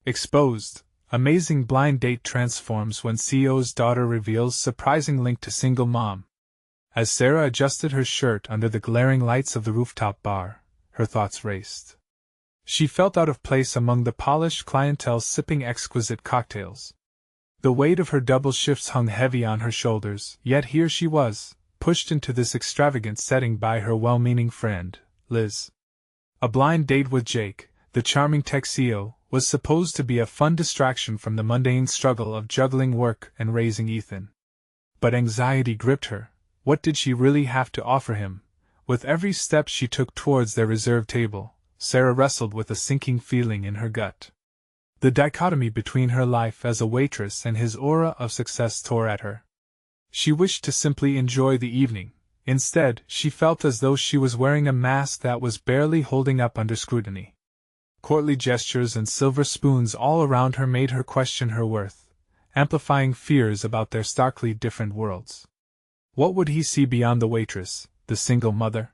Exposed. Amazing blind date transforms when CEO's daughter reveals surprising link to single mom. As Sarah adjusted her shirt under the glaring lights of the rooftop bar, her thoughts raced. She felt out of place among the polished clientele sipping exquisite cocktails. The weight of her double shifts hung heavy on her shoulders, yet here she was, pushed into this extravagant setting by her well-meaning friend, Liz. A blind date with Jake, the charming tech CEO, was supposed to be a fun distraction from the mundane struggle of juggling work and raising Ethan. But anxiety gripped her. What did she really have to offer him? With every step she took towards their reserved table, Sarah wrestled with a sinking feeling in her gut. The dichotomy between her life as a waitress and his aura of success tore at her. She wished to simply enjoy the evening. Instead, she felt as though she was wearing a mask that was barely holding up under scrutiny. Courtly gestures and silver spoons all around her made her question her worth, amplifying fears about their starkly different worlds. What would he see beyond the waitress, the single mother?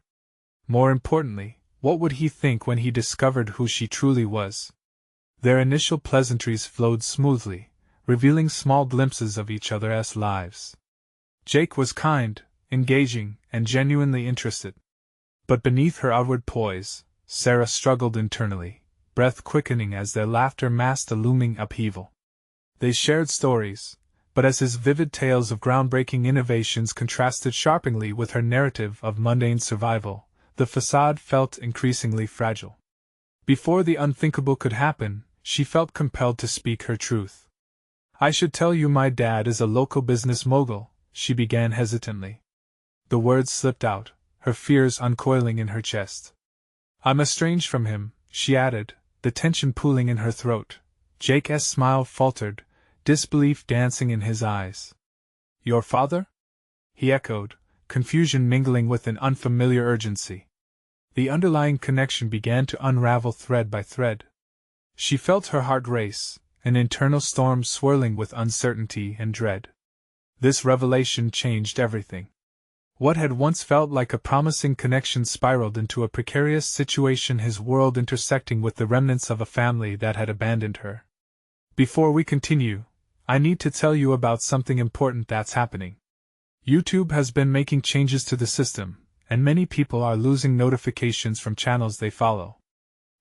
More importantly, what would he think when he discovered who she truly was? Their initial pleasantries flowed smoothly, revealing small glimpses of each other's lives. Jake was kind, engaging, and genuinely interested. But beneath her outward poise, Sarah struggled internally, breath quickening as their laughter masked a looming upheaval. They shared stories, but as his vivid tales of groundbreaking innovations contrasted sharply with her narrative of mundane survival, the facade felt increasingly fragile. Before the unthinkable could happen, she felt compelled to speak her truth. "I should tell you my dad is a local business mogul," she began hesitantly. The words slipped out, her fears uncoiling in her chest. "I'm estranged from him," she added, the tension pooling in her throat. Jake's smile faltered, disbelief dancing in his eyes. "Your father?" he echoed, confusion mingling with an unfamiliar urgency. The underlying connection began to unravel thread by thread. She felt her heart race, an internal storm swirling with uncertainty and dread. This revelation changed everything. What had once felt like a promising connection spiraled into a precarious situation, his world intersecting with the remnants of a family that had abandoned her. "Before we continue, I need to tell you about something important that's happening. YouTube has been making changes to the system, and many people are losing notifications from channels they follow.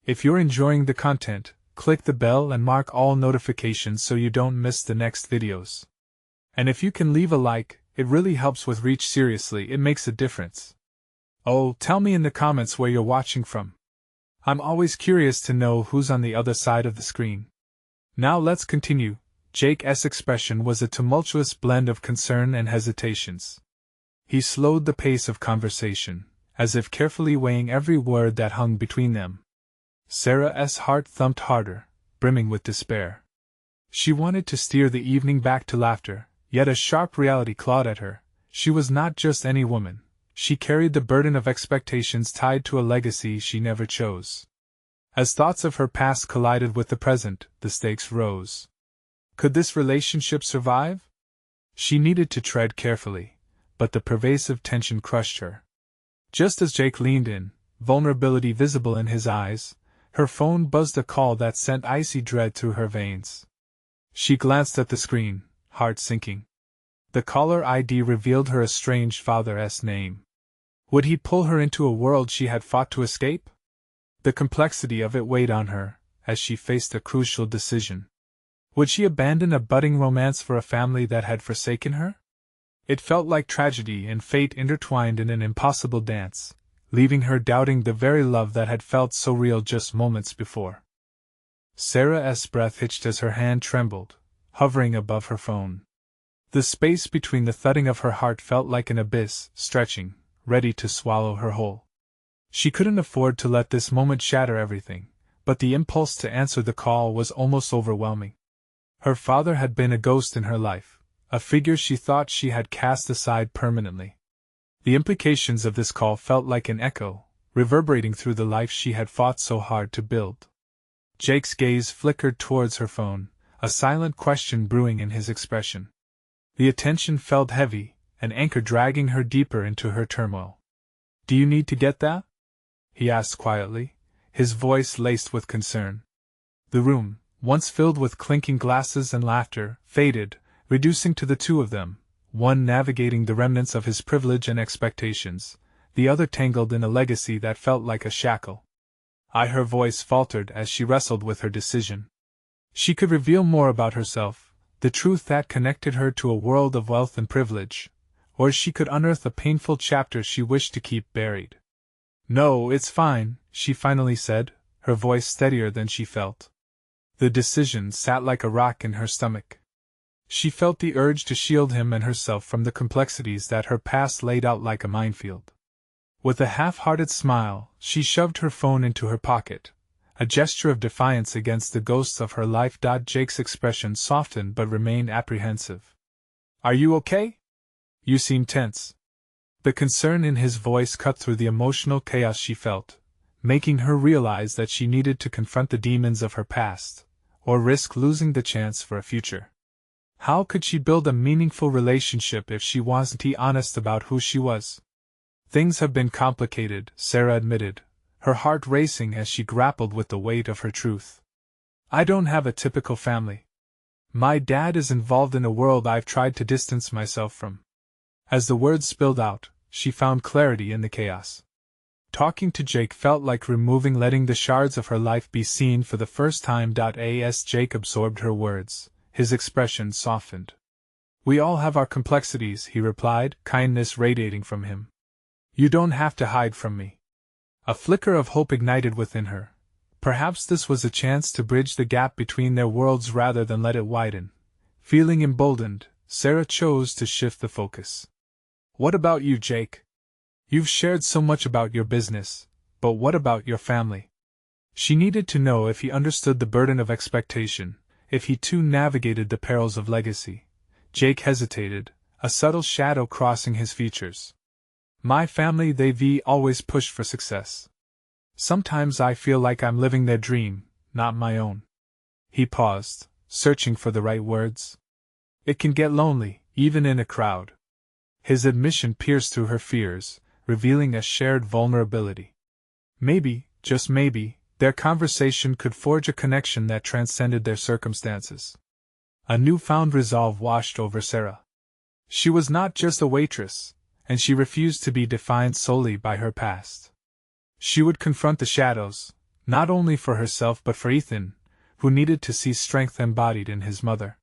If you're enjoying the content, click the bell and mark all notifications so you don't miss the next videos. And if you can leave a like, it really helps with reach. Seriously, it makes a difference. Oh, tell me in the comments where you're watching from. I'm always curious to know who's on the other side of the screen." Now let's continue. Jake's expression was a tumultuous blend of concern and hesitations. He slowed the pace of conversation, as if carefully weighing every word that hung between them. Sarah's heart thumped harder, brimming with despair. She wanted to steer the evening back to laughter, yet a sharp reality clawed at her. She was not just any woman. She carried the burden of expectations tied to a legacy she never chose. As thoughts of her past collided with the present, the stakes rose. Could this relationship survive? She needed to tread carefully, but the pervasive tension crushed her. Just as Jake leaned in, vulnerability visible in his eyes, her phone buzzed a call that sent icy dread through her veins. She glanced at the screen, heart sinking. The caller ID revealed her estranged father's name. Would he pull her into a world she had fought to escape? The complexity of it weighed on her, as she faced a crucial decision. Would she abandon a budding romance for a family that had forsaken her? It felt like tragedy and fate intertwined in an impossible dance, leaving her doubting the very love that had felt so real just moments before. Sarah's breath hitched as her hand trembled, hovering above her phone. The space between the thudding of her heart felt like an abyss, stretching, ready to swallow her whole. She couldn't afford to let this moment shatter everything, but the impulse to answer the call was almost overwhelming. Her father had been a ghost in her life, a figure she thought she had cast aside permanently. The implications of this call felt like an echo, reverberating through the life she had fought so hard to build. Jake's gaze flickered towards her phone, a silent question brewing in his expression. The attention felt heavy, an anchor dragging her deeper into her turmoil. "Do you need to get that?" he asked quietly, his voice laced with concern. The room, once filled with clinking glasses and laughter, faded, reducing to the two of them, one navigating the remnants of his privilege and expectations, the other tangled in a legacy that felt like a shackle. Her voice faltered as she wrestled with her decision. She could reveal more about herself, the truth that connected her to a world of wealth and privilege, or she could unearth a painful chapter she wished to keep buried. "No, it's fine," she finally said, her voice steadier than she felt. The decision sat like a rock in her stomach. She felt the urge to shield him and herself from the complexities that her past laid out like a minefield. With a half-hearted smile, she shoved her phone into her pocket, a gesture of defiance against the ghosts of her life. Jake's expression softened but remained apprehensive. "Are you okay? You seem tense." The concern in his voice cut through the emotional chaos she felt, making her realize that she needed to confront the demons of her past, or risk losing the chance for a future. How could she build a meaningful relationship if she wasn't honest about who she was? "Things have been complicated," Sarah admitted, her heart racing as she grappled with the weight of her truth. "I don't have a typical family. My dad is involved in a world I've tried to distance myself from." As the words spilled out, she found clarity in the chaos. Talking to Jake felt like letting the shards of her life be seen for the first time. As Jake absorbed her words, his expression softened. "We all have our complexities," he replied, kindness radiating from him. "You don't have to hide from me." A flicker of hope ignited within her. Perhaps this was a chance to bridge the gap between their worlds rather than let it widen. Feeling emboldened, Sarah chose to shift the focus. "What about you, Jake? You've shared so much about your business, but what about your family?" She needed to know if he understood the burden of expectation, if he too navigated the perils of legacy. Jake hesitated, a subtle shadow crossing his features. "My family, they've always pushed for success. Sometimes I feel like I'm living their dream, not my own." He paused, searching for the right words. "It can get lonely, even in a crowd." His admission pierced through her fears, revealing a shared vulnerability. Maybe, just maybe, their conversation could forge a connection that transcended their circumstances. A newfound resolve washed over Sarah. She was not just a waitress, and she refused to be defined solely by her past. She would confront the shadows, not only for herself but for Ethan, who needed to see strength embodied in his mother.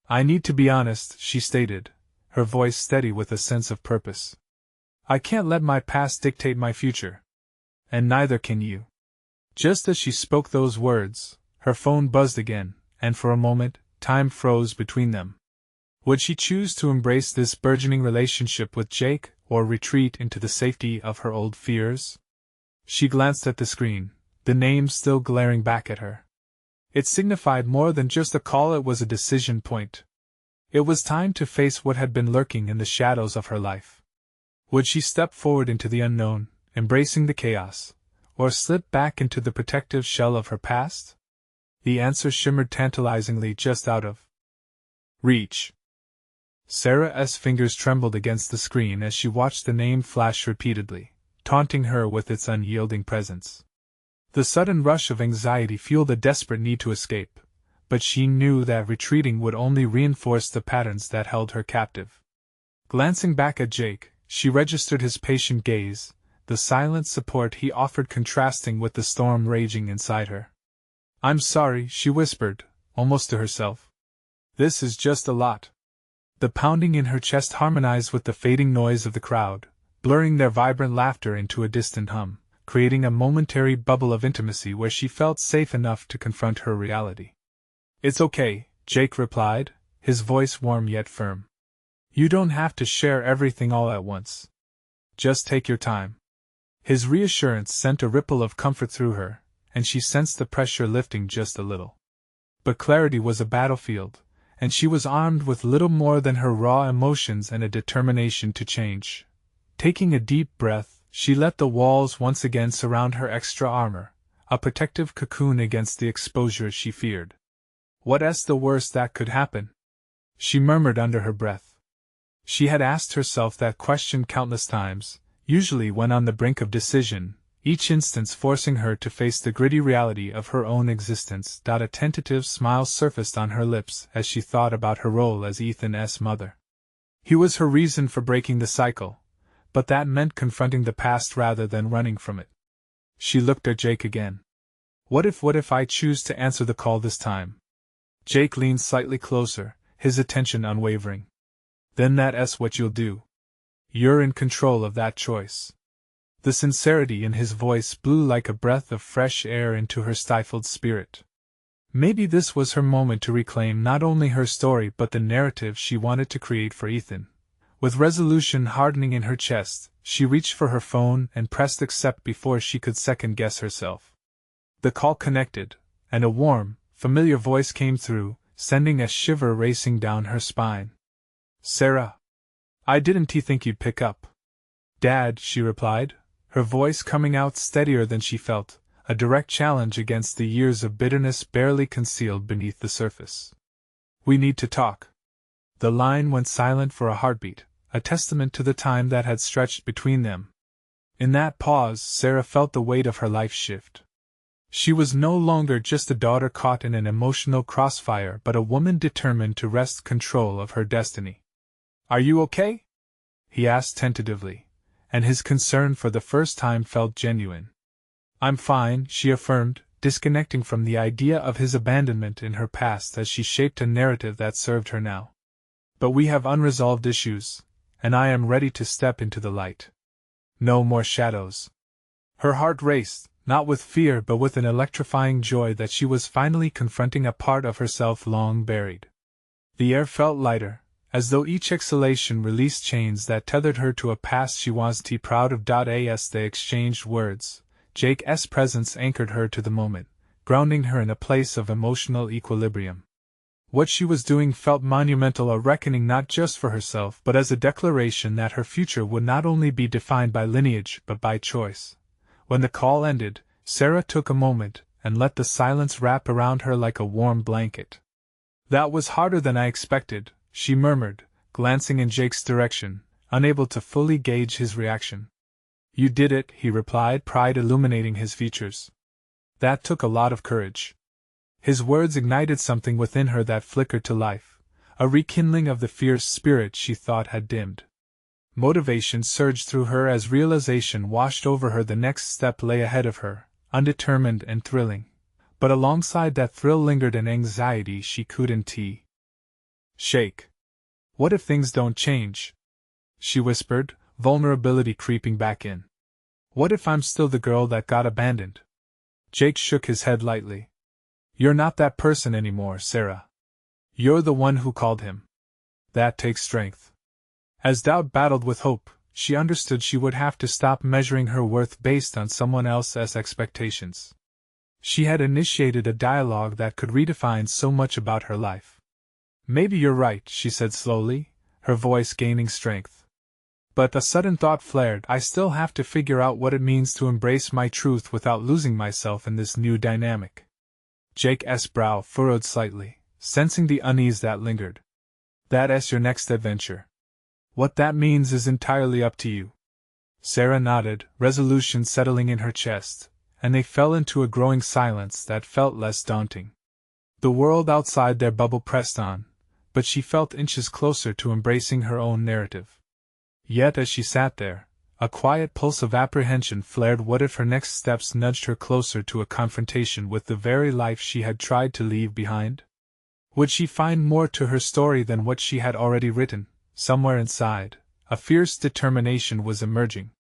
"I need to be honest," she stated, her voice steady with a sense of purpose. "I can't let my past dictate my future. And neither can you." Just as she spoke those words, her phone buzzed again, and for a moment, time froze between them. Would she choose to embrace this burgeoning relationship with Jake, or retreat into the safety of her old fears? She glanced at the screen, the name still glaring back at her. It signified more than just a call, it was a decision point. It was time to face what had been lurking in the shadows of her life. Would she step forward into the unknown, embracing the chaos, or slip back into the protective shell of her past? The answer shimmered tantalizingly just out of reach. Sarah's fingers trembled against the screen as she watched the name flash repeatedly, taunting her with its unyielding presence. The sudden rush of anxiety fueled a desperate need to escape, but she knew that retreating would only reinforce the patterns that held her captive. Glancing back at Jake, she registered his patient gaze, the silent support he offered contrasting with the storm raging inside her. "I'm sorry," she whispered, almost to herself. "This is just a lot." The pounding in her chest harmonized with the fading noise of the crowd, blurring their vibrant laughter into a distant hum, creating a momentary bubble of intimacy where she felt safe enough to confront her reality. "It's okay," Jake replied, his voice warm yet firm. "You don't have to share everything all at once. Just take your time." His reassurance sent a ripple of comfort through her, and she sensed the pressure lifting just a little. But clarity was a battlefield, and she was armed with little more than her raw emotions and a determination to change. Taking a deep breath, she let the walls once again surround her extra armor, a protective cocoon against the exposure she feared. "What's the worst that could happen?" she murmured under her breath. She had asked herself that question countless times, usually when on the brink of decision, each instance forcing her to face the gritty reality of her own existence. A tentative smile surfaced on her lips as she thought about her role as Ethan's mother. He was her reason for breaking the cycle, but that meant confronting the past rather than running from it. She looked at Jake again. What if I choose to answer the call this time? Jake leaned slightly closer, his attention unwavering. Then that's what you'll do. You're in control of that choice. The sincerity in his voice blew like a breath of fresh air into her stifled spirit. Maybe this was her moment to reclaim not only her story but the narrative she wanted to create for Ethan. With resolution hardening in her chest, she reached for her phone and pressed accept before she could second-guess herself. The call connected, and a warm, familiar voice came through, sending a shiver racing down her spine. Sarah. I didn't think you'd pick up. Dad, she replied, her voice coming out steadier than she felt, a direct challenge against the years of bitterness barely concealed beneath the surface. We need to talk. The line went silent for a heartbeat, a testament to the time that had stretched between them. In that pause, Sarah felt the weight of her life shift. She was no longer just a daughter caught in an emotional crossfire but a woman determined to wrest control of her destiny. Are you okay? He asked tentatively, and his concern for the first time felt genuine. I'm fine, she affirmed, disconnecting from the idea of his abandonment in her past as she shaped a narrative that served her now. But we have unresolved issues, and I am ready to step into the light. No more shadows. Her heart raced, not with fear but with an electrifying joy that she was finally confronting a part of herself long buried. The air felt lighter, as though each exhalation released chains that tethered her to a past she was too proud of. As they exchanged words, Jake's presence anchored her to the moment, grounding her in a place of emotional equilibrium. What she was doing felt monumental, a reckoning not just for herself but as a declaration that her future would not only be defined by lineage but by choice. When the call ended, Sarah took a moment and let the silence wrap around her like a warm blanket. That was harder than I expected, she murmured, glancing in Jake's direction, unable to fully gauge his reaction. You did it, he replied, pride illuminating his features. That took a lot of courage. His words ignited something within her that flickered to life, a rekindling of the fierce spirit she thought had dimmed. Motivation surged through her as realization washed over her. The next step lay ahead of her, undetermined and thrilling. But alongside that thrill lingered an anxiety she couldn't shake. What if things don't change? She whispered, vulnerability creeping back in. What if I'm still the girl that got abandoned? Jake shook his head lightly. You're not that person anymore, Sarah. You're the one who called him. That takes strength. As doubt battled with hope, she understood she would have to stop measuring her worth based on someone else's expectations. She had initiated a dialogue that could redefine so much about her life. Maybe you're right, she said slowly, her voice gaining strength. But a sudden thought flared. I still have to figure out what it means to embrace my truth without losing myself in this new dynamic. Jake's brow furrowed slightly, sensing the unease that lingered. That's your next adventure. What that means is entirely up to you. Sarah nodded, resolution settling in her chest, and they fell into a growing silence that felt less daunting. The world outside their bubble pressed on, but she felt inches closer to embracing her own narrative. Yet as she sat there, a quiet pulse of apprehension flared. What if her next steps nudged her closer to a confrontation with the very life she had tried to leave behind? Would she find more to her story than what she had already written? Somewhere inside, a fierce determination was emerging.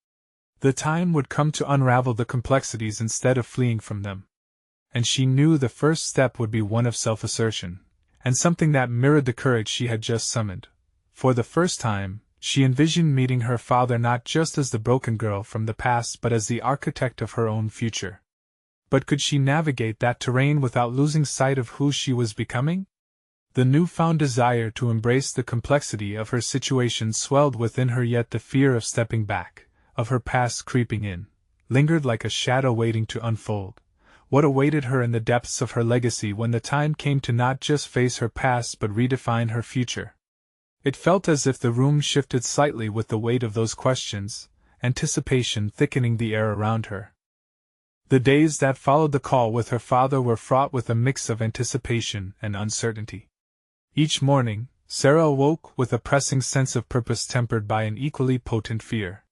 The time would come to unravel the complexities instead of fleeing from them. And she knew the first step would be one of self-assertion, and something that mirrored the courage she had just summoned. For the first time, she envisioned meeting her father not just as the broken girl from the past but as the architect of her own future. But could she navigate that terrain without losing sight of who she was becoming? The newfound desire to embrace the complexity of her situation swelled within her, yet the fear of stepping back, of her past creeping in, lingered like a shadow waiting to unfold. What awaited her in the depths of her legacy when the time came to not just face her past but redefine her future? It felt as if the room shifted slightly with the weight of those questions, anticipation thickening the air around her. The days that followed the call with her father were fraught with a mix of anticipation and uncertainty. Each morning, Sarah awoke with a pressing sense of purpose tempered by an equally potent fear.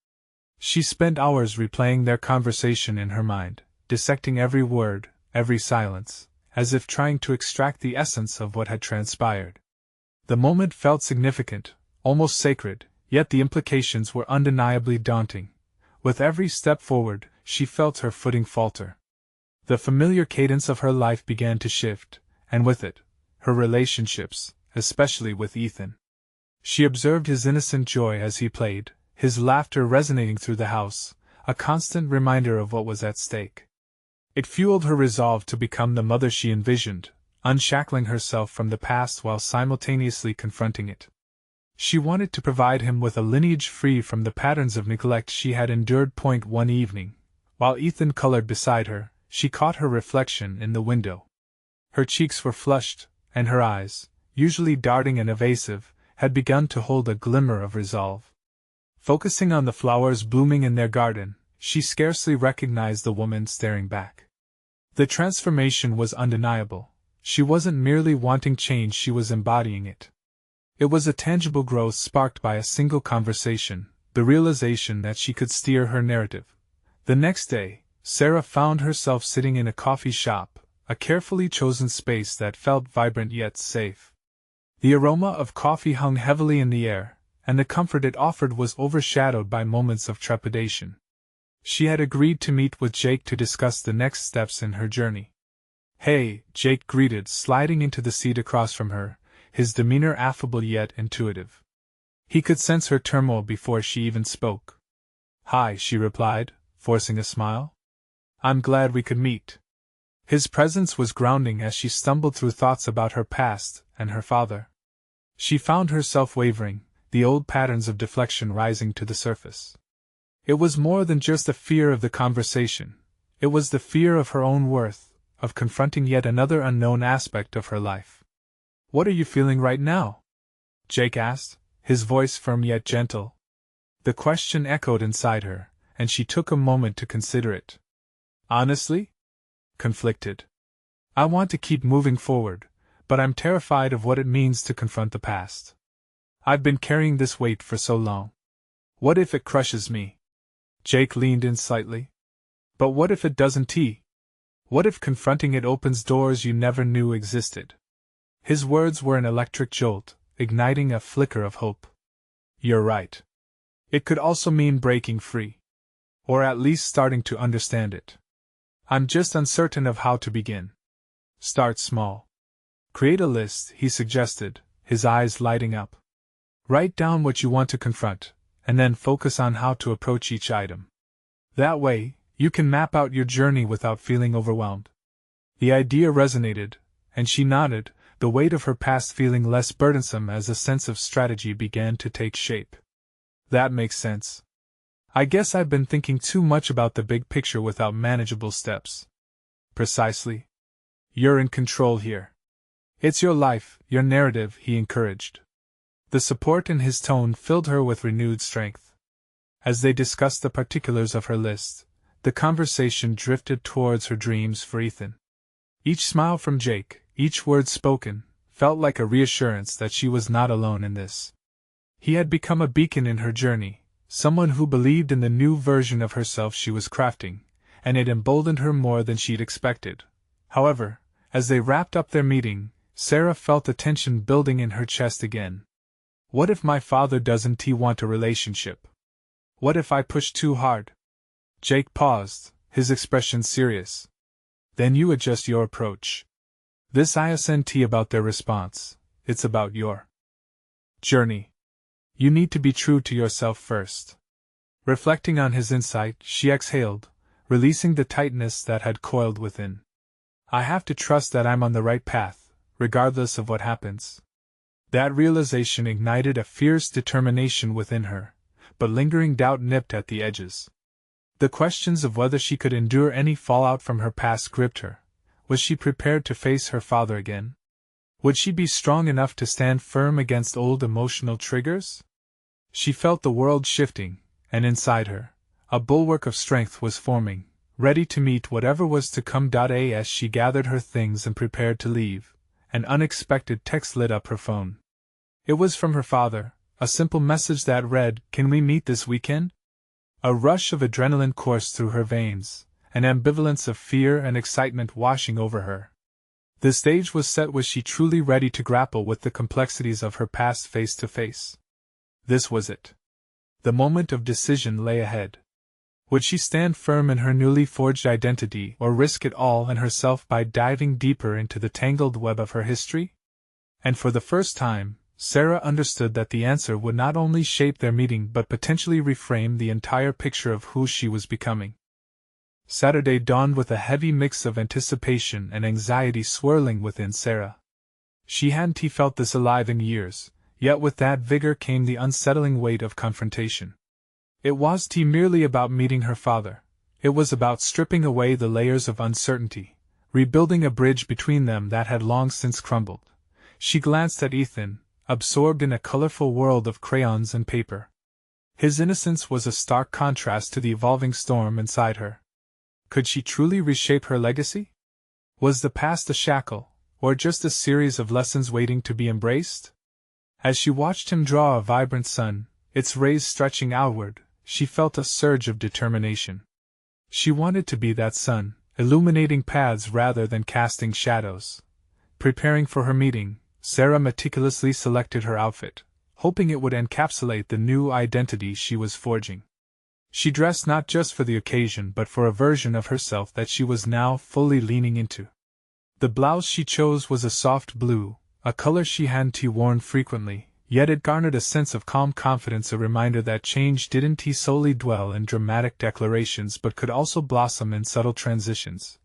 She spent hours replaying their conversation in her mind, dissecting every word, every silence, as if trying to extract the essence of what had transpired. The moment felt significant, almost sacred, yet the implications were undeniably daunting. With every step forward, she felt her footing falter. The familiar cadence of her life began to shift, and with it, her relationships, especially with Ethan. She observed his innocent joy as he played, his laughter resonating through the house, a constant reminder of what was at stake. It fueled her resolve to become the mother she envisioned, unshackling herself from the past while simultaneously confronting it. She wanted to provide him with a lineage free from the patterns of neglect she had endured. One evening, while Ethan colored beside her, she caught her reflection in the window. Her cheeks were flushed, and her eyes, usually darting and evasive, had begun to hold a glimmer of resolve. Focusing on the flowers blooming in their garden, she scarcely recognized the woman staring back. The transformation was undeniable. She wasn't merely wanting change, she was embodying it. It was a tangible growth sparked by a single conversation, the realization that she could steer her narrative. The next day, Sarah found herself sitting in a coffee shop, a carefully chosen space that felt vibrant yet safe. The aroma of coffee hung heavily in the air, and the comfort it offered was overshadowed by moments of trepidation. She had agreed to meet with Jake to discuss the next steps in her journey. "Hey," Jake greeted, sliding into the seat across from her, his demeanor affable yet intuitive. He could sense her turmoil before she even spoke. "Hi," she replied, forcing a smile. "I'm glad we could meet." His presence was grounding as she stumbled through thoughts about her past and her father. She found herself wavering, the old patterns of deflection rising to the surface. It was more than just the fear of the conversation. It was the fear of her own worth, of confronting yet another unknown aspect of her life. "What are you feeling right now?" Jake asked, his voice firm yet gentle. The question echoed inside her, and she took a moment to consider it. "Honestly? Conflicted. I want to keep moving forward, but I'm terrified of what it means to confront the past. I've been carrying this weight for so long. What if it crushes me?" Jake leaned in slightly. "But what if it doesn't? What if confronting it opens doors you never knew existed?" His words were an electric jolt, igniting a flicker of hope. "You're right. It could also mean breaking free. Or at least starting to understand it. I'm just uncertain of how to begin." "Start small. Create a list," he suggested, his eyes lighting up. "Write down what you want to confront, and then focus on how to approach each item. That way, you can map out your journey without feeling overwhelmed." The idea resonated, and she nodded, the weight of her past feeling less burdensome as a sense of strategy began to take shape. "That makes sense. I guess I've been thinking too much about the big picture without manageable steps." "Precisely. You're in control here. It's your life, your narrative," he encouraged. The support in his tone filled her with renewed strength. As they discussed the particulars of her list, the conversation drifted towards her dreams for Ethan. Each smile from Jake, each word spoken, felt like a reassurance that she was not alone in this. He had become a beacon in her journey, someone who believed in the new version of herself she was crafting, and it emboldened her more than she'd expected. However, as they wrapped up their meeting, Sarah felt the tension building in her chest again. What if my father doesn't want a relationship? What if I push too hard? Jake paused, his expression serious. Then you adjust your approach. This isn't about their response, it's about your journey. You need to be true to yourself first. Reflecting on his insight, she exhaled, releasing the tightness that had coiled within. I have to trust that I'm on the right path, regardless of what happens. That realization ignited a fierce determination within her, but lingering doubt nipped at the edges. The questions of whether she could endure any fallout from her past gripped her. Was she prepared to face her father again? Would she be strong enough to stand firm against old emotional triggers? She felt the world shifting, and inside her, a bulwark of strength was forming, ready to meet whatever was to come. As she gathered her things and prepared to leave, an unexpected text lit up her phone. It was from her father, a simple message that read, "Can we meet this weekend?" A rush of adrenaline coursed through her veins, an ambivalence of fear and excitement washing over her. The stage was set. Was she truly ready to grapple with the complexities of her past face to face? This was it. The moment of decision lay ahead. Would she stand firm in her newly forged identity or risk it all and herself by diving deeper into the tangled web of her history? And for the first time, Sarah understood that the answer would not only shape their meeting but potentially reframe the entire picture of who she was becoming. Saturday dawned with a heavy mix of anticipation and anxiety swirling within Sarah. She hadn't felt this alive in years, yet with that vigor came the unsettling weight of confrontation. It wasn't merely about meeting her father. It was about stripping away the layers of uncertainty, rebuilding a bridge between them that had long since crumbled. She glanced at Ethan, absorbed in a colorful world of crayons and paper. His innocence was a stark contrast to the evolving storm inside her. Could she truly reshape her legacy? Was the past a shackle, or just a series of lessons waiting to be embraced? As she watched him draw a vibrant sun, its rays stretching outward, she felt a surge of determination. She wanted to be that sun, illuminating paths rather than casting shadows. Preparing for her meeting, Sarah meticulously selected her outfit, hoping it would encapsulate the new identity she was forging. She dressed not just for the occasion but for a version of herself that she was now fully leaning into. The blouse she chose was a soft blue, a color she hadn't worn frequently, yet it garnered a sense of calm confidence, a reminder that change didn't solely dwell in dramatic declarations but could also blossom in subtle transitions.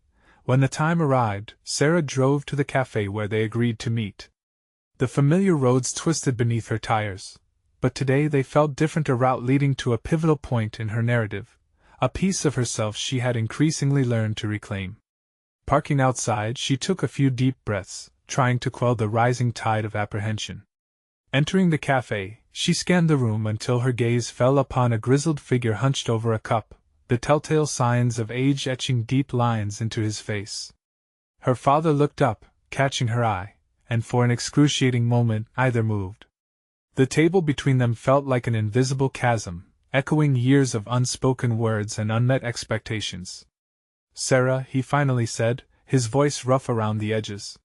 When the time arrived, Sarah drove to the cafe where they agreed to meet. The familiar roads twisted beneath her tires, but today they felt different, a route leading to a pivotal point in her narrative, a piece of herself she had increasingly learned to reclaim. Parking outside, she took a few deep breaths, trying to quell the rising tide of apprehension. Entering the cafe, she scanned the room until her gaze fell upon a grizzled figure hunched over a cup, the telltale signs of age etching deep lines into his face. Her father looked up, catching her eye, and for an excruciating moment neither moved. The table between them felt like an invisible chasm, echoing years of unspoken words and unmet expectations. "Sarah," he finally said, his voice rough around the edges.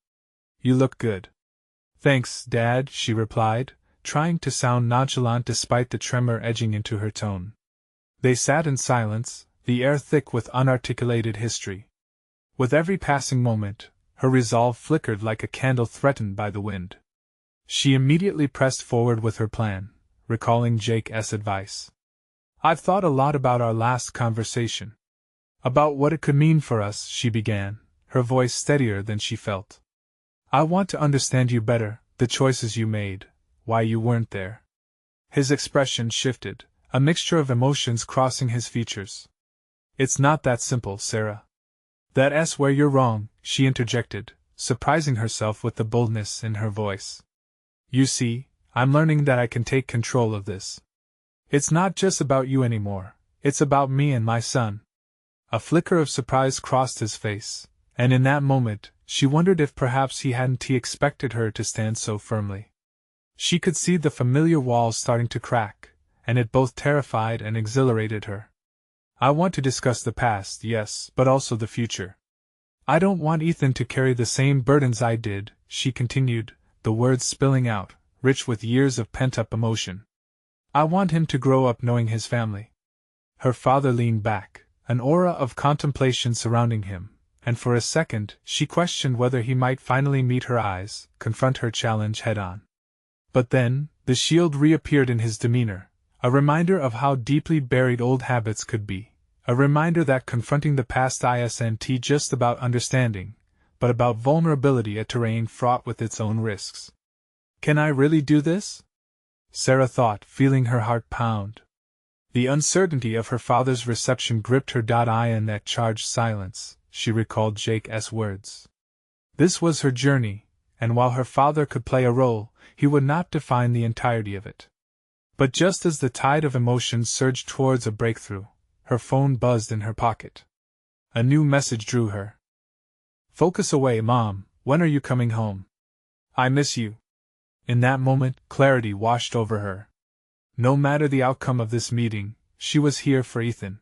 "You look good." "Thanks, Dad," she replied, trying to sound nonchalant despite the tremor edging into her tone. They sat in silence, the air thick with unarticulated history. With every passing moment, her resolve flickered like a candle threatened by the wind. She immediately pressed forward with her plan, recalling Jake's advice. "I've thought a lot about our last conversation. About what it could mean for us," she began, her voice steadier than she felt. "I want to understand you better, the choices you made, why you weren't there." His expression shifted, a mixture of emotions crossing his features. "It's not that simple, Sarah." "That's where you're wrong," she interjected, surprising herself with the boldness in her voice. "You see, I'm learning that I can take control of this. It's not just about you anymore, it's about me and my son." A flicker of surprise crossed his face, and in that moment, she wondered if perhaps he hadn't expected her to stand so firmly. She could see the familiar walls starting to crack, and it both terrified and exhilarated her. "I want to discuss the past, yes, but also the future. I don't want Ethan to carry the same burdens I did," she continued, the words spilling out, rich with years of pent-up emotion. "I want him to grow up knowing his family." Her father leaned back, an aura of contemplation surrounding him, and for a second she questioned whether he might finally meet her eyes, confront her challenge head-on. But then, the shield reappeared in his demeanor, a reminder of how deeply buried old habits could be, a reminder that confronting the past isn't just about understanding, but about vulnerability, a terrain fraught with its own risks. "Can I really do this?" Sarah thought, feeling her heart pound. The uncertainty of her father's reception gripped her. In that charged silence, she recalled Jake's words. This was her journey, and while her father could play a role, he would not define the entirety of it. But just as the tide of emotion surged towards a breakthrough, her phone buzzed in her pocket. A new message drew her. Focus away, Mom. When are you coming home? I miss you. In that moment, clarity washed over her. No matter the outcome of this meeting, she was here for Ethan.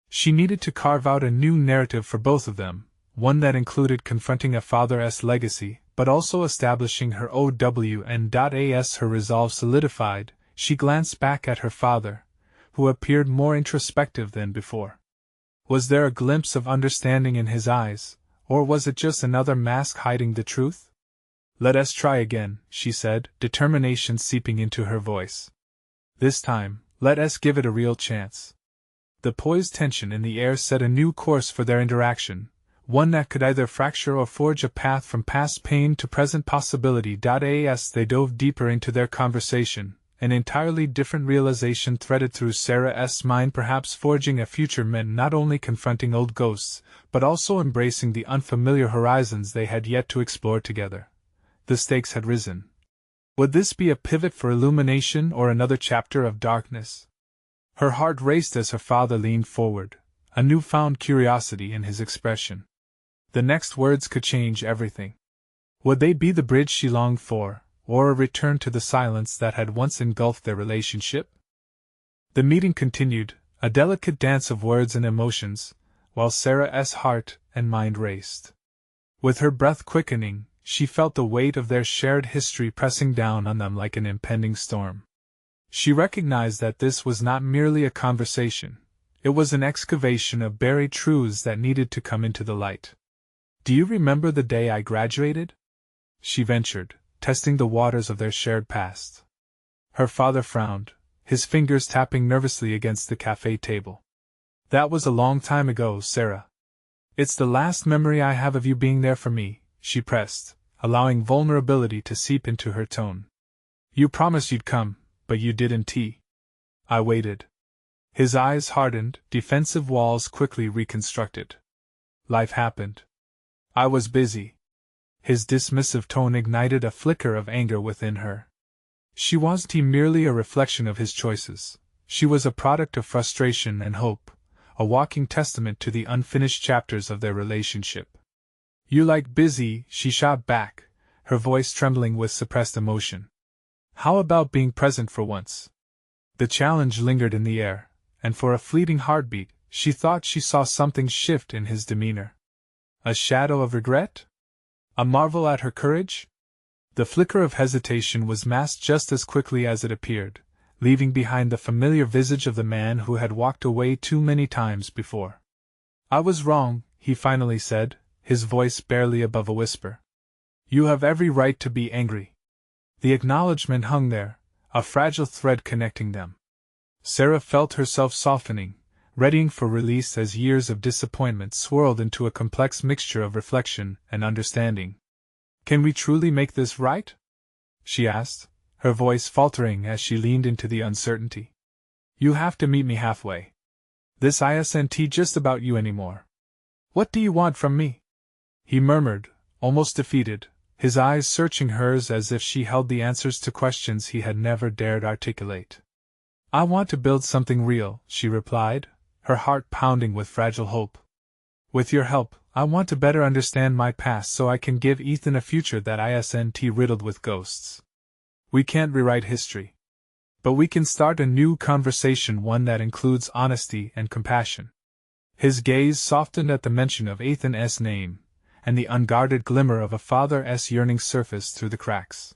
She needed to carve out a new narrative for both of them, one that included confronting a father's legacy, but also establishing her OWN.as. Her resolve solidified, she glanced back at her father, who appeared more introspective than before. Was there a glimpse of understanding in his eyes, or was it just another mask hiding the truth? Let us try again, she said, determination seeping into her voice. This time, let us give it a real chance. The poised tension in the air set a new course for their interaction, one that could either fracture or forge a path from past pain to present possibility. As they dove deeper into their conversation, an entirely different realization threaded through Sarah's mind. Perhaps forging a future meant not only confronting old ghosts, but also embracing the unfamiliar horizons they had yet to explore together. The stakes had risen. Would this be a pivot for illumination or another chapter of darkness? Her heart raced as her father leaned forward, a newfound curiosity in his expression. The next words could change everything. Would they be the bridge she longed for, or a return to the silence that had once engulfed their relationship? The meeting continued, a delicate dance of words and emotions, while Sarah's heart and mind raced. With her breath quickening, she felt the weight of their shared history pressing down on them like an impending storm. She recognized that this was not merely a conversation, it was an excavation of buried truths that needed to come into the light. Do you remember the day I graduated? She ventured, testing the waters of their shared past. Her father frowned, his fingers tapping nervously against the cafe table. That was a long time ago, Sarah. It's the last memory I have of you being there for me, she pressed, allowing vulnerability to seep into her tone. You promised you'd come, but you didn't. I waited. His eyes hardened, defensive walls quickly reconstructed. Life happened. I was busy. His dismissive tone ignited a flicker of anger within her. She wasn't merely a reflection of his choices, she was a product of frustration and hope, a walking testament to the unfinished chapters of their relationship. You like busy, she shot back, her voice trembling with suppressed emotion. How about being present for once? The challenge lingered in the air, and for a fleeting heartbeat, she thought she saw something shift in his demeanor. A shadow of regret? A marvel at her courage? The flicker of hesitation was masked just as quickly as it appeared, leaving behind the familiar visage of the man who had walked away too many times before. I was wrong, he finally said, his voice barely above a whisper. You have every right to be angry. The acknowledgement hung there, a fragile thread connecting them. Sarah felt herself softening, readying for release as years of disappointment swirled into a complex mixture of reflection and understanding. Can we truly make this right? She asked, her voice faltering as she leaned into the uncertainty. You have to meet me halfway. This isn't just about you anymore. What do you want from me? He murmured, almost defeated, his eyes searching hers as if she held the answers to questions he had never dared articulate. I want to build something real, she replied, her heart pounding with fragile hope. With your help, I want to better understand my past so I can give Ethan a future that isn't riddled with ghosts. We can't rewrite history. But we can start a new conversation, one that includes honesty and compassion. His gaze softened at the mention of Ethan's name, and the unguarded glimmer of a father's yearning surfaced through the cracks.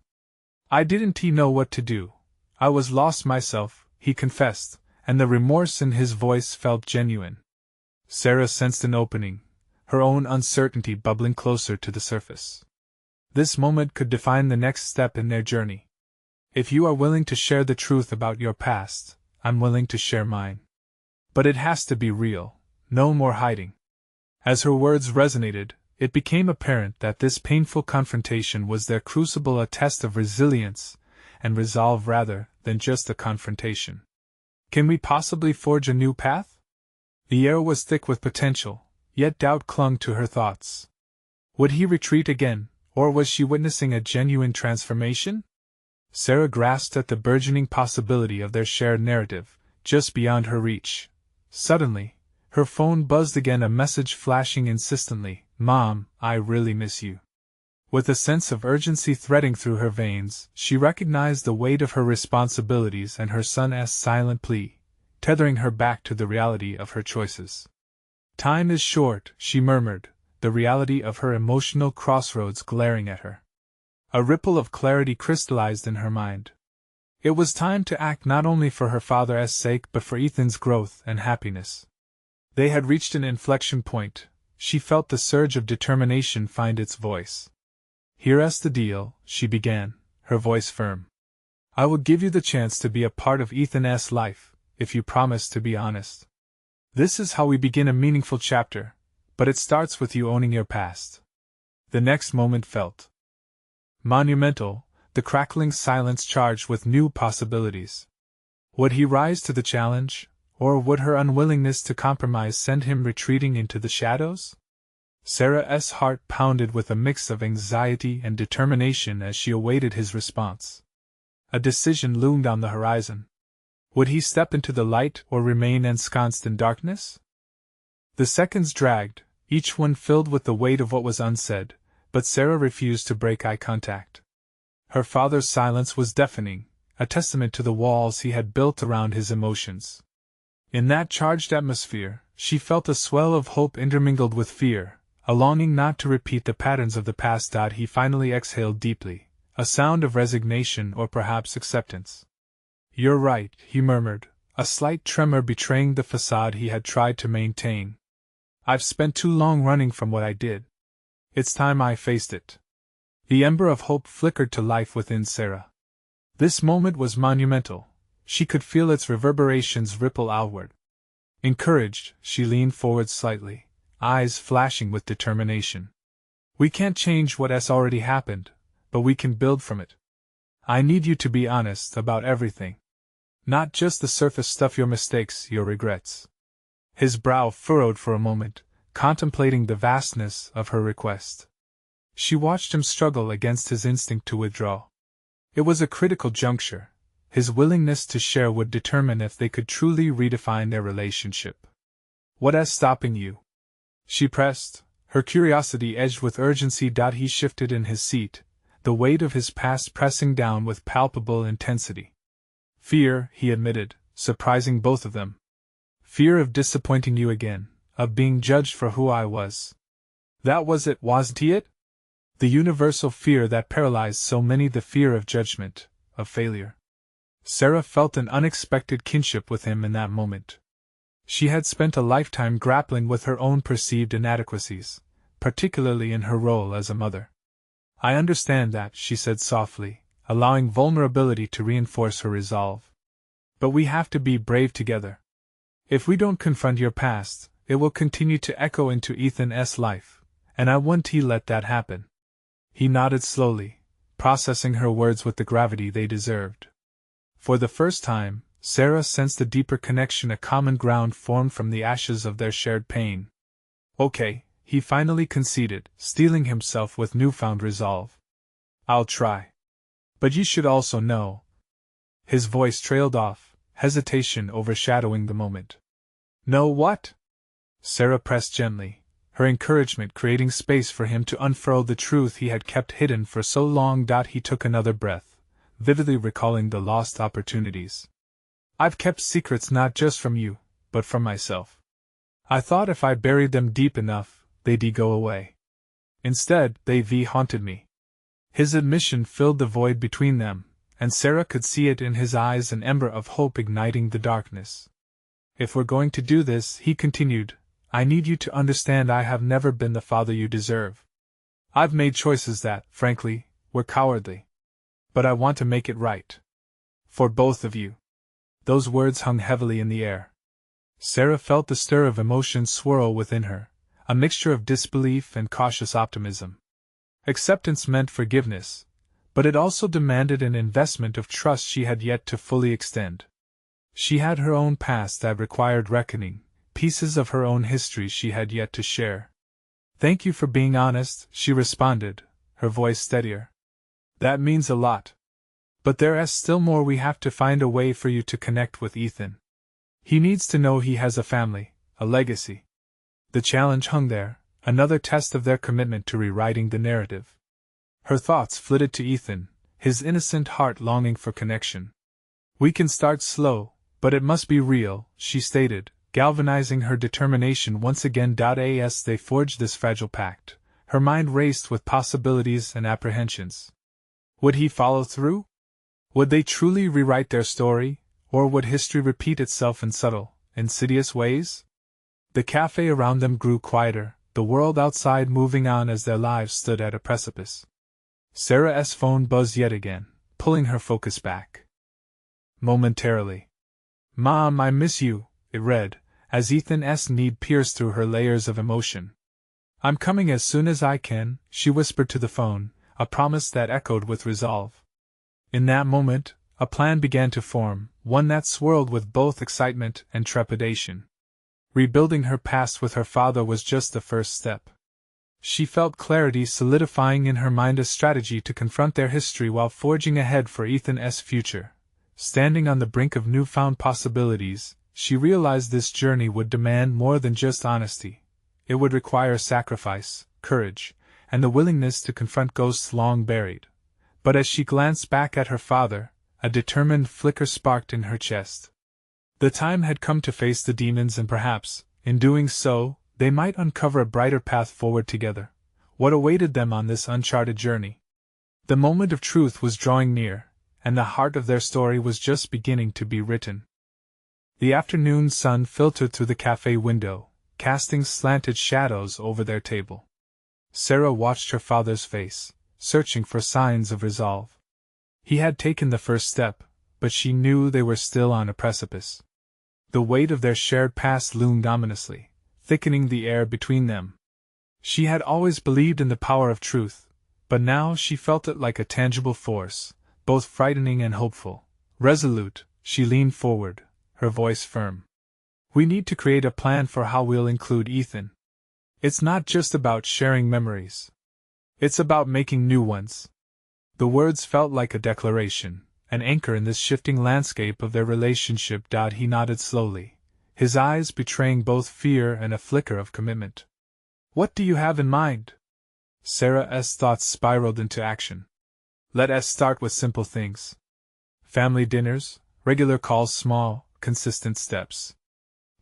I didn't know what to do. I was lost myself, he confessed, and the remorse in his voice felt genuine. Sarah sensed an opening, her own uncertainty bubbling closer to the surface. This moment could define the next step in their journey. If you are willing to share the truth about your past, I'm willing to share mine. But it has to be real, no more hiding. As her words resonated, it became apparent that this painful confrontation was their crucible, a test of resilience and resolve rather than just a confrontation. Can we possibly forge a new path? The air was thick with potential, yet doubt clung to her thoughts. Would he retreat again, or was she witnessing a genuine transformation? Sarah grasped at the burgeoning possibility of their shared narrative, just beyond her reach. Suddenly, Her phone buzzed again, a message flashing insistently. "Mom, I really miss you." With a sense of urgency threading through her veins, she recognized the weight of her responsibilities and her son's silent plea, tethering her back to the reality of her choices. "Time is short," she murmured, the reality of her emotional crossroads glaring at her. A ripple of clarity crystallized in her mind. It was time to act, not only for her father's sake but for Ethan's growth and happiness. They had reached an inflection point. She felt the surge of determination find its voice. "Here's the deal," she began, her voice firm. "I will give you the chance to be a part of Ethan's life, if you promise to be honest. This is how we begin a meaningful chapter, but it starts with you owning your past." The next moment felt monumental, the crackling silence charged with new possibilities. Would he rise to the challenge, or would her unwillingness to compromise send him retreating into the shadows? Sarah's heart pounded with a mix of anxiety and determination as she awaited his response. A decision loomed on the horizon. Would he step into the light or remain ensconced in darkness? The seconds dragged, each one filled with the weight of what was unsaid, but Sarah refused to break eye contact. Her father's silence was deafening, a testament to the walls he had built around his emotions. In that charged atmosphere, she felt a swell of hope intermingled with fear, a longing not to repeat the patterns of the past. He finally exhaled deeply, a sound of resignation or perhaps acceptance. "You're right," he murmured, a slight tremor betraying the facade he had tried to maintain. "I've spent too long running from what I did. It's time I faced it." The ember of hope flickered to life within Sarah. This moment was monumental. She could feel its reverberations ripple outward. Encouraged, she leaned forward slightly, eyes flashing with determination. "We can't change what's already happened, but we can build from it. I need you to be honest about everything. Not just the surface stuff, your mistakes, your regrets." His brow furrowed for a moment, contemplating the vastness of her request. She watched him struggle against his instinct to withdraw. It was a critical juncture. His willingness to share would determine if they could truly redefine their relationship. "What's stopping you?" she pressed, her curiosity edged with urgency. He shifted in his seat, the weight of his past pressing down with palpable intensity. "Fear," he admitted, surprising both of them. "Fear of disappointing you again, of being judged for who I was." That was it, wasn't it? The universal fear that paralyzed so many, the fear of judgment, of failure. Sarah felt an unexpected kinship with him in that moment. She had spent a lifetime grappling with her own perceived inadequacies, particularly in her role as a mother. "I understand that," she said softly, allowing vulnerability to reinforce her resolve. "But we have to be brave together. If we don't confront your past, it will continue to echo into Ethan's life, and I won't let that happen." He nodded slowly, processing her words with the gravity they deserved. For the first time, Sarah sensed a deeper connection, a common ground formed from the ashes of their shared pain. "Okay," he finally conceded, steeling himself with newfound resolve. "I'll try. But you should also know." His voice trailed off, hesitation overshadowing the moment. "Know what?" Sarah pressed gently, her encouragement creating space for him to unfurl the truth he had kept hidden for so long. He took another breath, vividly recalling the lost opportunities. "I've kept secrets not just from you, but from myself. I thought if I buried them deep enough, they'd go away. Instead, they've haunted me." His admission filled the void between them, and Sarah could see it in his eyes, an ember of hope igniting the darkness. "If we're going to do this," he continued, "I need you to understand I have never been the father you deserve. I've made choices that, frankly, were cowardly. But I want to make it right. For both of you." Those words hung heavily in the air. Sarah felt the stir of emotion swirl within her, a mixture of disbelief and cautious optimism. Acceptance meant forgiveness, but it also demanded an investment of trust she had yet to fully extend. She had her own past that required reckoning, pieces of her own history she had yet to share. "Thank you for being honest," she responded, her voice steadier. "That means a lot. But there's still more. We have to find a way for you to connect with Ethan. He needs to know he has a family, a legacy. The challenge hung there, another test of their commitment to rewriting the narrative. Her thoughts flitted to Ethan, his innocent heart longing for connection. We can start slow, but it must be real, she stated, galvanizing her determination once again. As they forged this fragile pact, her mind raced with possibilities and apprehensions. Would he follow through? Would they truly rewrite their story, or would history repeat itself in subtle, insidious ways? The cafe around them grew quieter, the world outside moving on as their lives stood at a precipice. Sarah's phone buzzed yet again, pulling her focus back. Momentarily. "Mom, I miss you," it read, as Ethan's need pierced through her layers of emotion. "I'm coming as soon as I can," she whispered to the phone, a promise that echoed with resolve. In that moment, a plan began to form, one that swirled with both excitement and trepidation. Rebuilding her past with her father was just the first step. She felt clarity solidifying in her mind, a strategy to confront their history while forging ahead for Ethan's future. Standing on the brink of newfound possibilities, she realized this journey would demand more than just honesty. It would require sacrifice, courage, and the willingness to confront ghosts long buried. But as she glanced back at her father, a determined flicker sparked in her chest. The time had come to face the demons, and perhaps, in doing so, they might uncover a brighter path forward together. What awaited them on this uncharted journey? The moment of truth was drawing near, and the heart of their story was just beginning to be written. The afternoon sun filtered through the cafe window, casting slanted shadows over their table. Sarah watched her father's face, searching for signs of resolve. He had taken the first step, but she knew they were still on a precipice. The weight of their shared past loomed ominously, thickening the air between them. She had always believed in the power of truth, but now she felt it like a tangible force, both frightening and hopeful. Resolute, she leaned forward, her voice firm. "We need to create a plan for how we'll include Ethan. It's not just about sharing memories. It's about making new ones." The words felt like a declaration, an anchor in this shifting landscape of their relationship. He nodded slowly, his eyes betraying both fear and a flicker of commitment. "What do you have in mind?" Sarah's thoughts spiraled into action. "Let us start with simple things. Family dinners, regular calls, small, consistent steps.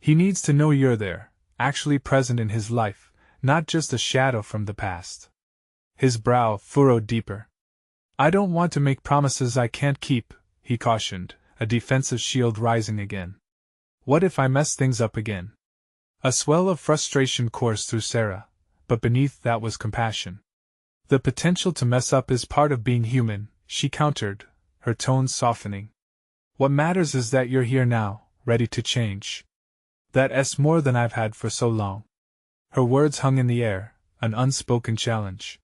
He needs to know you're there, actually present in his life, not just a shadow from the past." His brow furrowed deeper. "I don't want to make promises I can't keep," he cautioned, a defensive shield rising again. "What if I mess things up again?" A swell of frustration coursed through Sarah, but beneath that was compassion. "The potential to mess up is part of being human," she countered, her tone softening. "What matters is that you're here now, ready to change. That's more than I've had for so long." Her words hung in the air, an unspoken challenge.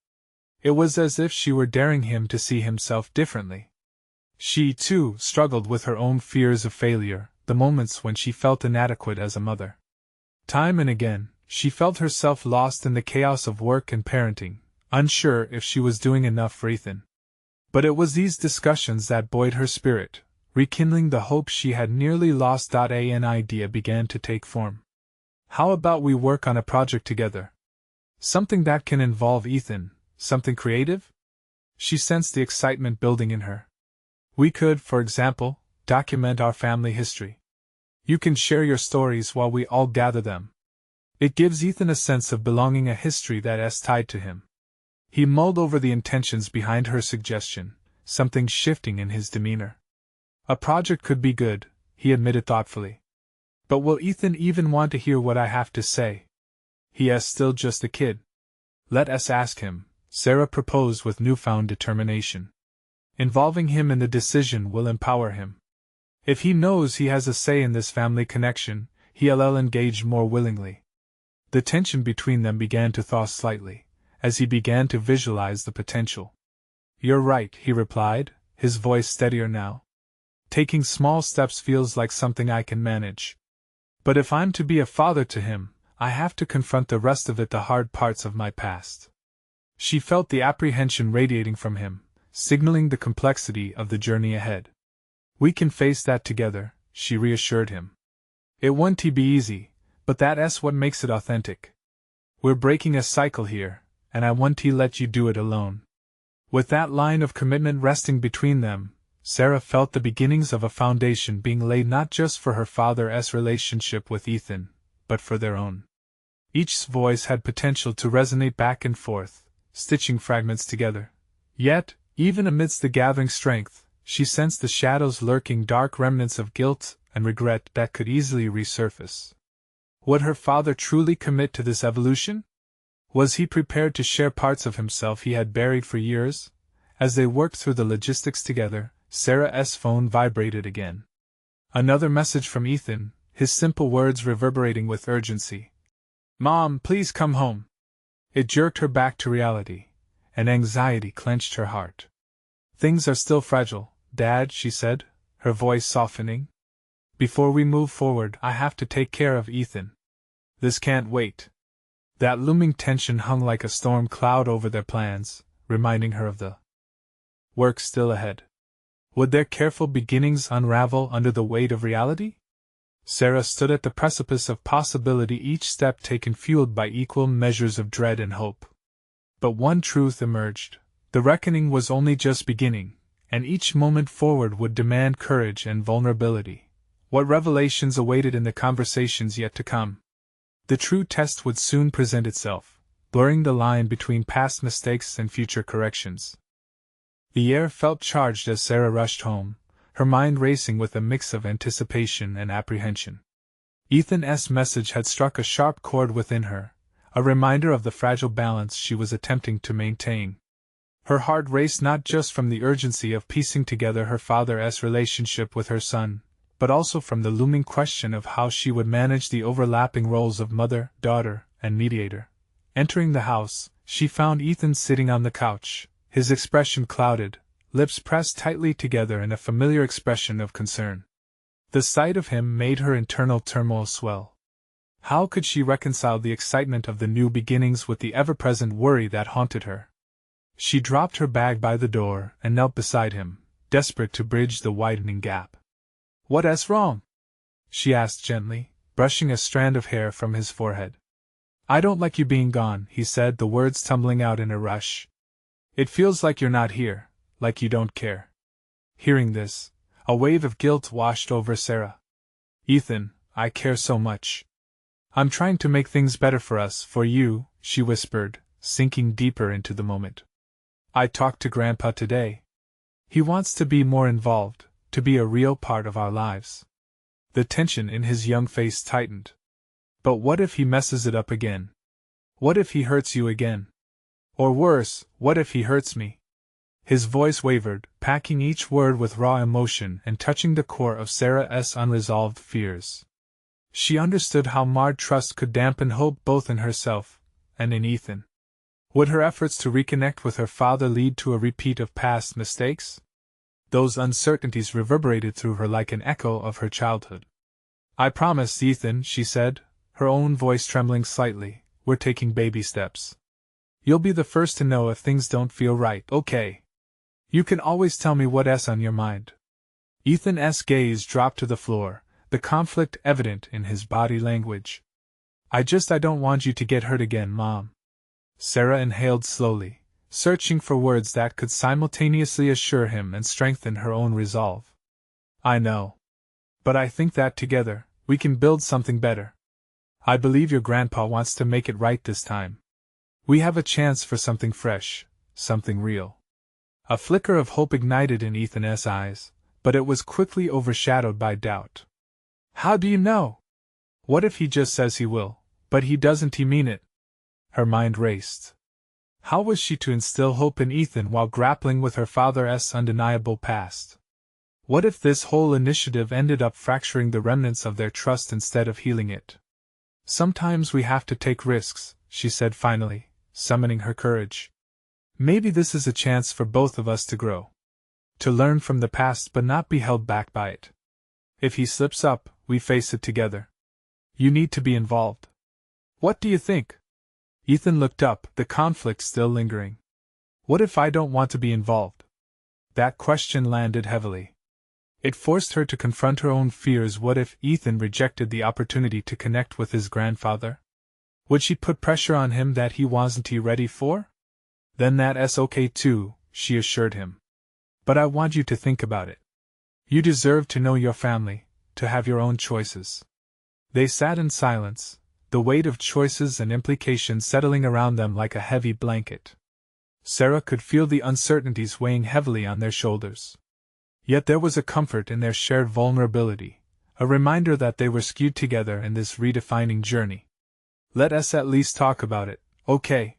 It was as if she were daring him to see himself differently. She, too, struggled with her own fears of failure, the moments when she felt inadequate as a mother. Time and again, she felt herself lost in the chaos of work and parenting, unsure if she was doing enough for Ethan. But it was these discussions that buoyed her spirit, rekindling the hope she had nearly lost. An idea began to take form. "How about we work on a project together? Something that can involve Ethan, something creative?" She sensed the excitement building in her. "We could, for example, document our family history. You can share your stories while we all gather them. It gives Ethan a sense of belonging, a history that's tied to him." He mulled over the intentions behind her suggestion, something shifting in his demeanor. "A project could be good," he admitted thoughtfully. "But will Ethan even want to hear what I have to say? He is still just a kid." "Let us ask him," Sarah proposed with newfound determination. "Involving him in the decision will empower him. If he knows he has a say in this family connection, he'll engage more willingly." The tension between them began to thaw slightly, as he began to visualize the potential. "You're right," he replied, his voice steadier now. "Taking small steps feels like something I can manage. But if I'm to be a father to him, I have to confront the rest of it, the hard parts of my past." She felt the apprehension radiating from him, signaling the complexity of the journey ahead. "We can face that together," she reassured him. "It won't be easy, But that's what makes it authentic. We're breaking a cycle here, and I won't let you do it alone. With that line of commitment resting between them, Sarah felt the beginnings of a foundation being laid not just for her father's relationship with Ethan, but for their own. Each's voice had potential to resonate back and forth, stitching fragments together. Yet, even amidst the gathering strength, she sensed the shadows lurking, dark remnants of guilt and regret that could easily resurface. Would her father truly commit to this evolution? Was he prepared to share parts of himself he had buried for years? As they worked through the logistics together, Sarah's phone vibrated again. Another message from Ethan, his simple words reverberating with urgency. "Mom, please come home." It jerked her back to reality, and anxiety clenched her heart. "Things are still fragile, Dad," she said, her voice softening. "Before we move forward, I have to take care of Ethan. This can't wait." That looming tension hung like a storm cloud over their plans, reminding her of the work still ahead. Would their careful beginnings unravel under the weight of reality? Sarah stood at the precipice of possibility, each step taken fueled by equal measures of dread and hope. But one truth emerged: the reckoning was only just beginning, and each moment forward would demand courage and vulnerability. What revelations awaited in the conversations yet to come? The true test would soon present itself, blurring the line between past mistakes and future corrections. The air felt charged as Sarah rushed home, her mind racing with a mix of anticipation and apprehension. Ethan's message had struck a sharp chord within her, a reminder of the fragile balance she was attempting to maintain. Her heart raced not just from the urgency of piecing together her father's relationship with her son, but also from the looming question of how she would manage the overlapping roles of mother, daughter, and mediator. Entering the house, she found Ethan sitting on the couch, his expression clouded, lips pressed tightly together in a familiar expression of concern. The sight of him made her internal turmoil swell. How could she reconcile the excitement of the new beginnings with the ever-present worry that haunted her? She dropped her bag by the door and knelt beside him, desperate to bridge the widening gap. "What's wrong?" she asked gently, brushing a strand of hair from his forehead. "I don't like you being gone," he said, the words tumbling out in a rush. "It feels like you're not here, like you don't care." Hearing this, a wave of guilt washed over Sarah. "Ethan, I care so much. I'm trying to make things better for us, for you," she whispered, sinking deeper into the moment. "I talked to Grandpa today. He wants to be more involved, to be a real part of our lives." The tension in his young face tightened. "But what if he messes it up again? What if he hurts you again? Or worse, what if he hurts me?" His voice wavered, packing each word with raw emotion and touching the core of Sarah's unresolved fears. She understood how marred trust could dampen hope both in herself and in Ethan. Would her efforts to reconnect with her father lead to a repeat of past mistakes? Those uncertainties reverberated through her like an echo of her childhood. "I promise, Ethan," she said, her own voice trembling slightly, "we're taking baby steps. You'll be the first to know if things don't feel right, okay? You can always tell me what's on your mind." Ethan's gaze dropped to the floor, the conflict evident in his body language. I don't want you to get hurt again, Mom." Sarah inhaled slowly, searching for words that could simultaneously assure him and strengthen her own resolve. "I know. But I think that together, we can build something better. I believe your grandpa wants to make it right this time. We have a chance for something fresh, something real." A flicker of hope ignited in Ethan's eyes, but it was quickly overshadowed by doubt. "How do you know? What if he just says he will, but he doesn't mean it?" Her mind raced. How was she to instill hope in Ethan while grappling with her father's undeniable past? What if this whole initiative ended up fracturing the remnants of their trust instead of healing it? "Sometimes we have to take risks," she said finally, summoning her courage. "Maybe this is a chance for both of us to grow. To learn from the past but not be held back by it. If he slips up, we face it together. You need to be involved. What do you think?" Ethan looked up, the conflict still lingering. "What if I don't want to be involved?" That question landed heavily. It forced her to confront her own fears. What if Ethan rejected the opportunity to connect with his grandfather? Would she put pressure on him that he wasn't ready for? Then that's okay too, she assured him. But I want you to think about it. You deserve to know your family, to have your own choices. They sat in silence, the weight of choices and implications settling around them like a heavy blanket. Sarah could feel the uncertainties weighing heavily on their shoulders. Yet there was a comfort in their shared vulnerability, a reminder that they were skewed together in this redefining journey. Let us at least talk about it, okay?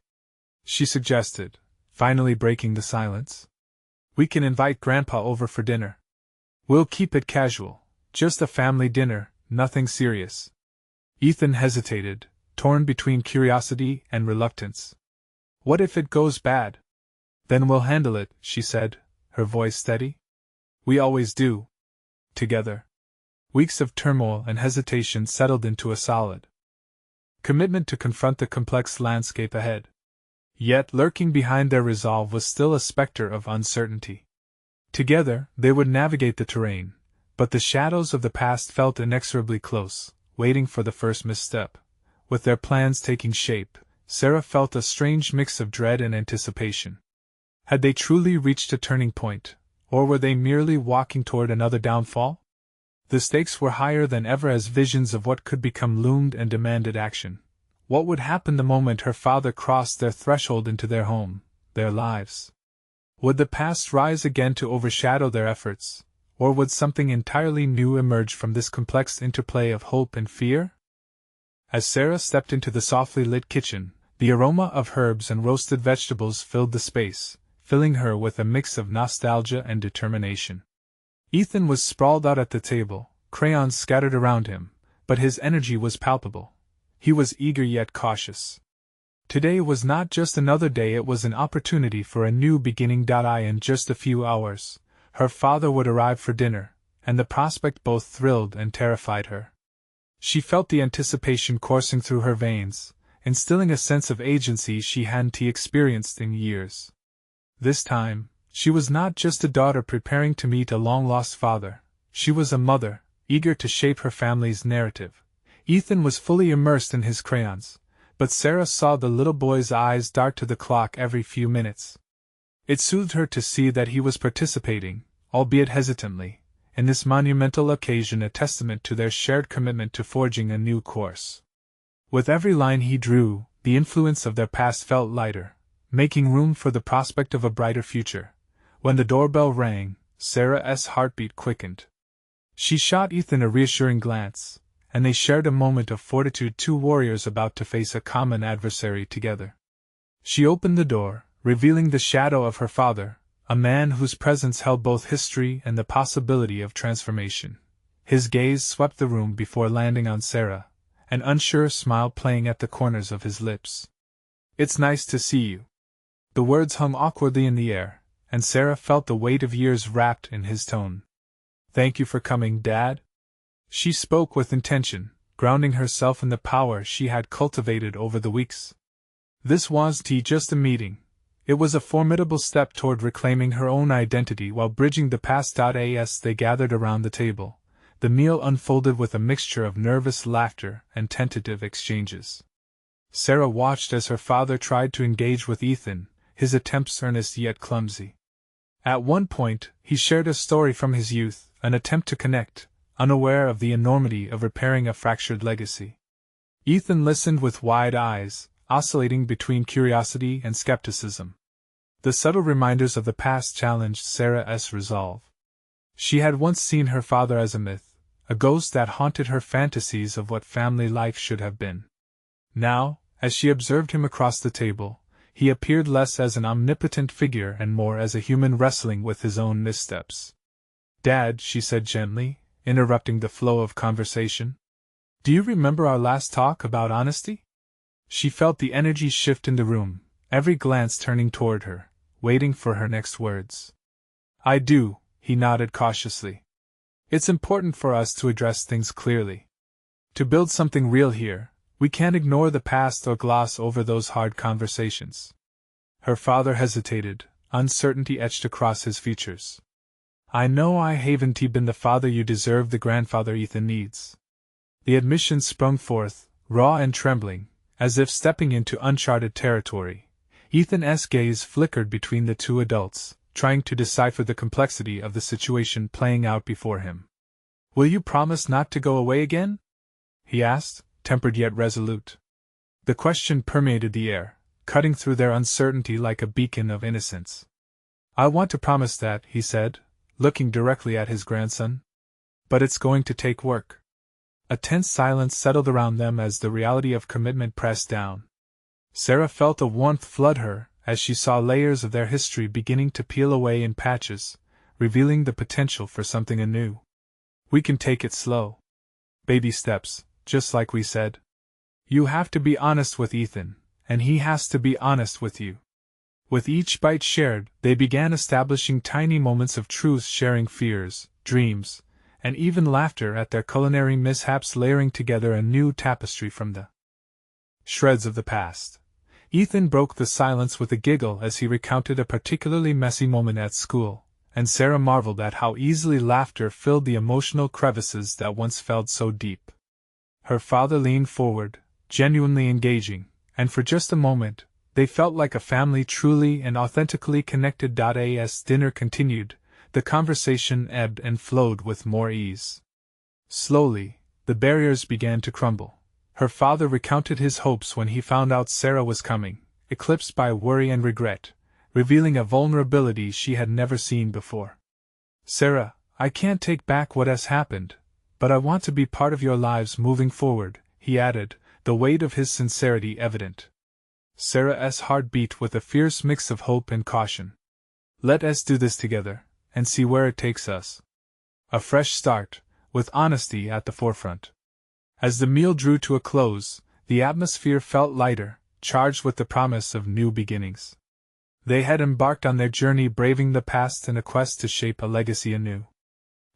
She suggested, finally breaking the silence. We can invite Grandpa over for dinner. We'll keep it casual, just a family dinner, nothing serious. Ethan hesitated, torn between curiosity and reluctance. What if it goes bad? Then we'll handle it, she said, her voice steady. We always do. Together. Weeks of turmoil and hesitation settled into a solid commitment to confront the complex landscape ahead. Yet lurking behind their resolve was still a specter of uncertainty. Together, they would navigate the terrain, but the shadows of the past felt inexorably close, waiting for the first misstep. With their plans taking shape, Sarah felt a strange mix of dread and anticipation. Had they truly reached a turning point, or were they merely walking toward another downfall? The stakes were higher than ever as visions of what could become loomed and demanded action. What would happen the moment her father crossed their threshold into their home, their lives? Would the past rise again to overshadow their efforts, or would something entirely new emerge from this complex interplay of hope and fear? As Sarah stepped into the softly lit kitchen, the aroma of herbs and roasted vegetables filled the space, filling her with a mix of nostalgia and determination. Ethan was sprawled out at the table, crayons scattered around him, but his energy was palpable. He was eager yet cautious. Today was not just another day, it was an opportunity for a new beginning. In just a few hours, her father would arrive for dinner, and the prospect both thrilled and terrified her. She felt the anticipation coursing through her veins, instilling a sense of agency she hadn't experienced in years. This time, she was not just a daughter preparing to meet a long-lost father, she was a mother, eager to shape her family's narrative. Ethan was fully immersed in his crayons, but Sarah saw the little boy's eyes dart to the clock every few minutes. It soothed her to see that he was participating, albeit hesitantly, in this monumental occasion, a testament to their shared commitment to forging a new course. With every line he drew, the influence of their past felt lighter, making room for the prospect of a brighter future. When the doorbell rang, Sarah's heartbeat quickened. She shot Ethan a reassuring glance, and they shared a moment of fortitude, two warriors about to face a common adversary together. She opened the door, revealing the shadow of her father, a man whose presence held both history and the possibility of transformation. His gaze swept the room before landing on Sarah, an unsure smile playing at the corners of his lips. "It's nice to see you." The words hung awkwardly in the air, and Sarah felt the weight of years wrapped in his tone. "Thank you for coming, Dad." She spoke with intention, grounding herself in the power she had cultivated over the weeks. This wasn't just a meeting. It was a formidable step toward reclaiming her own identity while bridging the past. As they gathered around the table, the meal unfolded with a mixture of nervous laughter and tentative exchanges. Sarah watched as her father tried to engage with Ethan, his attempts earnest yet clumsy. At one point, he shared a story from his youth, an attempt to connect, unaware of the enormity of repairing a fractured legacy. Ethan listened with wide eyes, oscillating between curiosity and skepticism. The subtle reminders of the past challenged Sarah's resolve. She had once seen her father as a myth, a ghost that haunted her fantasies of what family life should have been. Now, as she observed him across the table, he appeared less as an omnipotent figure and more as a human wrestling with his own missteps. "Dad," she said gently, interrupting the flow of conversation, "do you remember our last talk about honesty?" She felt the energy shift in the room, every glance turning toward her, waiting for her next words. "I do," he nodded cautiously. "It's important for us to address things clearly. To build something real here, we can't ignore the past or gloss over those hard conversations." Her father hesitated, uncertainty etched across his features. I know I haven't been the father you deserve, the grandfather Ethan needs. The admission sprung forth, raw and trembling, as if stepping into uncharted territory. Ethan's gaze flickered between the two adults, trying to decipher the complexity of the situation playing out before him. Will you promise not to go away again? He asked, tempered yet resolute. The question permeated the air, cutting through their uncertainty like a beacon of innocence. I want to promise that, he said, looking directly at his grandson. But it's going to take work. A tense silence settled around them as the reality of commitment pressed down. Sarah felt a warmth flood her as she saw layers of their history beginning to peel away in patches, revealing the potential for something anew. We can take it slow. Baby steps, just like we said. You have to be honest with Ethan, and he has to be honest with you. With each bite shared, they began establishing tiny moments of truth, sharing fears, dreams, and even laughter at their culinary mishaps, layering together a new tapestry from the shreds of the past. Ethan broke the silence with a giggle as he recounted a particularly messy moment at school, and Sarah marveled at how easily laughter filled the emotional crevices that once felt so deep. Her father leaned forward, genuinely engaging, and for just a moment, they felt like a family truly and authentically connected. As dinner continued, the conversation ebbed and flowed with more ease. Slowly, the barriers began to crumble. Her father recounted his hopes when he found out Sarah was coming, eclipsed by worry and regret, revealing a vulnerability she had never seen before. Sarah, I can't take back what has happened, but I want to be part of your lives moving forward, he added, the weight of his sincerity evident. Sarah's heart beat with a fierce mix of hope and caution. Let us do this together, and see where it takes us. A fresh start, with honesty at the forefront. As the meal drew to a close, the atmosphere felt lighter, charged with the promise of new beginnings. They had embarked on their journey braving the past in a quest to shape a legacy anew.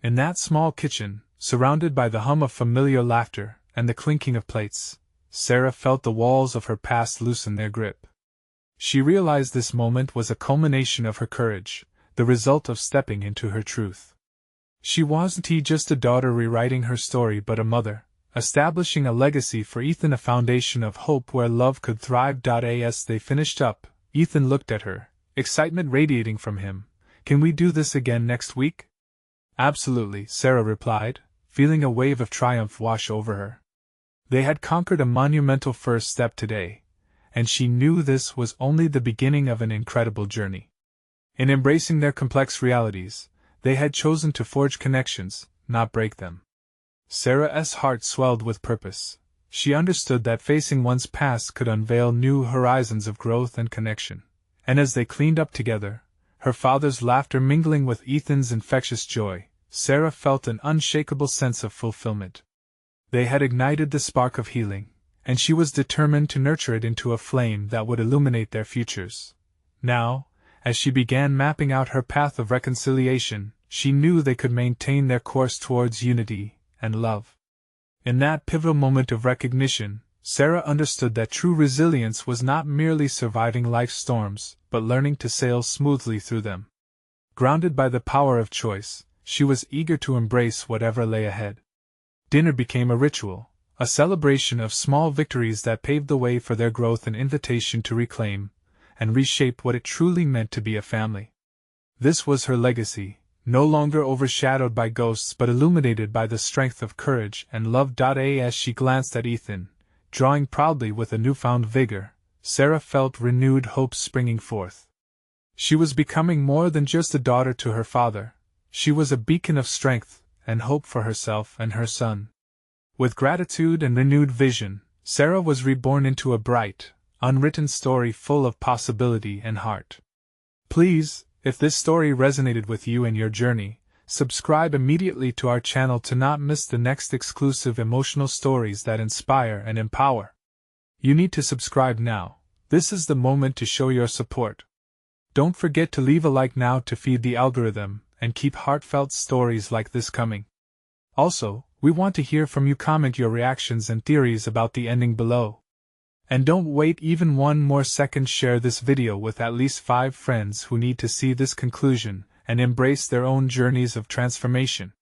In that small kitchen, surrounded by the hum of familiar laughter and the clinking of plates, Sarah felt the walls of her past loosen their grip. She realized this moment was a culmination of her courage, the result of stepping into her truth. She wasn't just a daughter rewriting her story but a mother, establishing a legacy for Ethan, a foundation of hope where love could thrive. As they finished up, Ethan looked at her, excitement radiating from him. Can we do this again next week? Absolutely, Sarah replied, feeling a wave of triumph wash over her. They had conquered a monumental first step today, and she knew this was only the beginning of an incredible journey. In embracing their complex realities, they had chosen to forge connections, not break them. Sarah's heart swelled with purpose. She understood that facing one's past could unveil new horizons of growth and connection. And as they cleaned up together, her father's laughter mingling with Ethan's infectious joy, Sarah felt an unshakable sense of fulfillment. They had ignited the spark of healing, and she was determined to nurture it into a flame that would illuminate their futures. Now, as she began mapping out her path of reconciliation, she knew they could maintain their course towards unity and love. In that pivotal moment of recognition, Sarah understood that true resilience was not merely surviving life's storms, but learning to sail smoothly through them. Grounded by the power of choice, she was eager to embrace whatever lay ahead. Dinner became a ritual, a celebration of small victories that paved the way for their growth, an invitation to reclaim and reshape what it truly meant to be a family. This was her legacy, no longer overshadowed by ghosts but illuminated by the strength of courage and love. As she glanced at Ethan, drawing proudly with a newfound vigor, Sarah felt renewed hope springing forth. She was becoming more than just a daughter to her father, she was a beacon of strength and hope for herself and her son. With gratitude and renewed vision, Sarah was reborn into a bright, unwritten story full of possibility and heart. Please, if this story resonated with you and your journey, subscribe immediately to our channel to not miss the next exclusive emotional stories that inspire and empower. You need to subscribe now. This is the moment to show your support. Don't forget to leave a like now to feed the algorithm and keep heartfelt stories like this coming. Also, we want to hear from you. Comment your reactions and theories about the ending below. And don't wait even one more second, share this video with at least 5 friends who need to see this conclusion, and embrace their own journeys of transformation.